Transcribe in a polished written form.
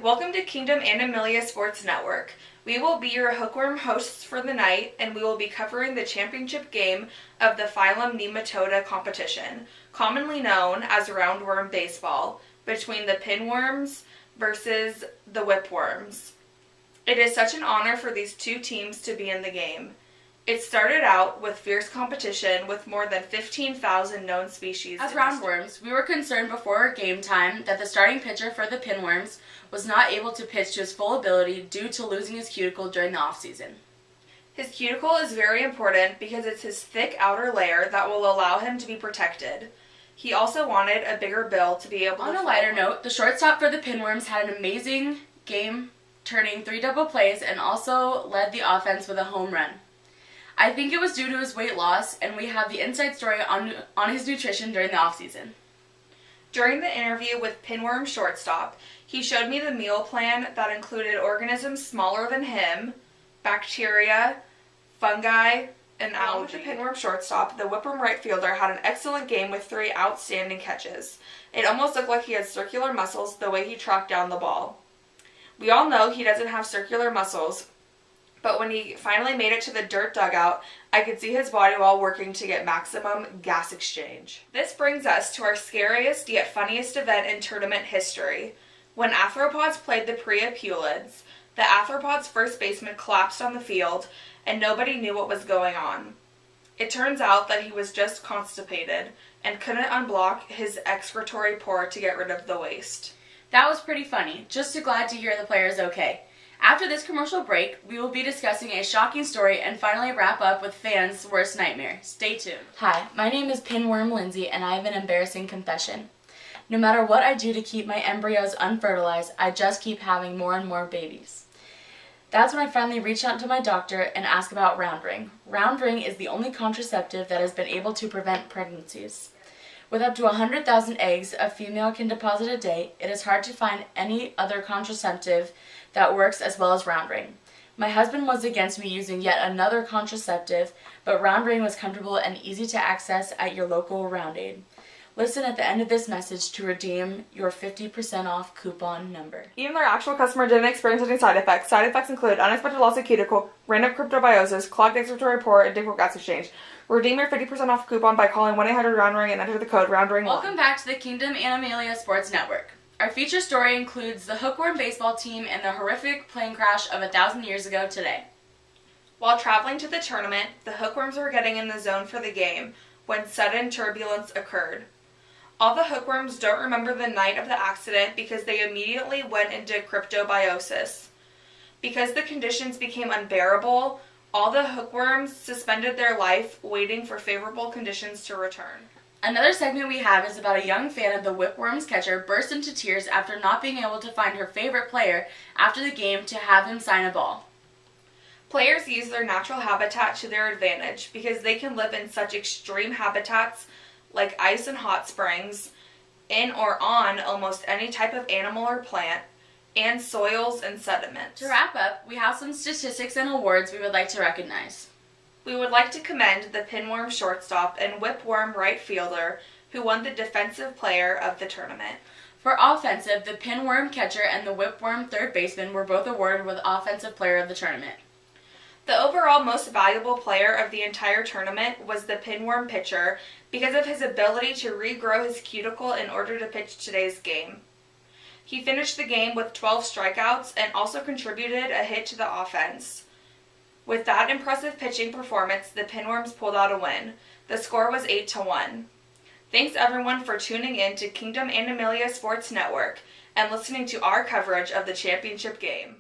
Welcome to Kingdom and Amelia Sports Network. We will be your hookworm hosts for the night, and we will be covering the championship game of the phylum Nematoda competition, commonly known as roundworm baseball, between the pinworms versus the whipworms. It is such an honor for these two teams to be in the game. It started out with fierce competition with more than 15,000 known species. As roundworms, we were concerned before game time that the starting pitcher for the pinworms was not able to pitch to his full ability due to losing his cuticle during the off-season. His cuticle is very important because it's his thick outer layer that will allow him to be protected. He also wanted a bigger bill to be able to... On a lighter note, the shortstop for the pinworms had an amazing game, turning 3 double plays and also led the offense with a home run. I think it was due to his weight loss, and we have the inside story on his nutrition during the off-season. During the interview with pinworm shortstop, he showed me the meal plan that included organisms smaller than him, bacteria, fungi, and algae. With the pinworm shortstop, the whipworm right fielder had an excellent game with 3 outstanding catches. It almost looked like he had circular muscles the way he tracked down the ball. We all know he doesn't have circular muscles, but when he finally made it to the dirt dugout, I could see his body wall working to get maximum gas exchange. This brings us to our scariest yet funniest event in tournament history. When arthropods played the Priapulids, the arthropods' first baseman collapsed on the field, and nobody knew what was going on. It turns out that he was just constipated and couldn't unblock his excretory pore to get rid of the waste. That was pretty funny. Just glad to hear the player is okay. After this commercial break, we will be discussing a shocking story and finally wrap up with fans' worst nightmare. Stay tuned. Hi, my name is Pinworm Lindsay, and I have an embarrassing confession. No matter what I do to keep my embryos unfertilized, I just keep having more and more babies. That's when I finally reached out to my doctor and asked about round ring. Round ring is the only contraceptive that has been able to prevent pregnancies. With up to 100,000 eggs a female can deposit a day, it is hard to find any other contraceptive that works as well as round ring. My husband was against me using yet another contraceptive, but round ring was comfortable and easy to access at your local Round Aid. Listen at the end of this message to redeem your 50% off coupon number. Even their actual customer didn't experience any side effects. Side effects include unexpected loss of cuticle, random cryptobiosis, clogged excretory pore, and difficult gas exchange. Redeem your 50% off coupon by calling 1-800-ROUNDRING and enter the code ROUNDRING1. Welcome back to the Kingdom and Amelia Sports Network. Our feature story includes the hookworm baseball team and the horrific plane crash of 1,000 years ago today. While traveling to the tournament, the hookworms were getting in the zone for the game when sudden turbulence occurred. All the hookworms don't remember the night of the accident because they immediately went into cryptobiosis. Because the conditions became unbearable, all the hookworms suspended their life, waiting for favorable conditions to return. Another segment we have is about a young fan of the whipworm's catcher burst into tears after not being able to find her favorite player after the game to have him sign a ball. Players use their natural habitat to their advantage because they can live in such extreme habitats like ice and hot springs, in or on almost any type of animal or plant, and soils and sediments. To wrap up, we have some statistics and awards we would like to recognize. We would like to commend the pinworm shortstop and whipworm right fielder who won the defensive player of the tournament. For offensive, the pinworm catcher and the whipworm third baseman were both awarded with offensive player of the tournament. The overall most valuable player of the entire tournament was the pinworm pitcher because of his ability to regrow his cuticle in order to pitch today's game. He finished the game with 12 strikeouts and also contributed a hit to the offense. With that impressive pitching performance, the pinworms pulled out a win. The score was 8-1. Thanks everyone for tuning in to Kingdom and Amelia Sports Network and listening to our coverage of the championship game.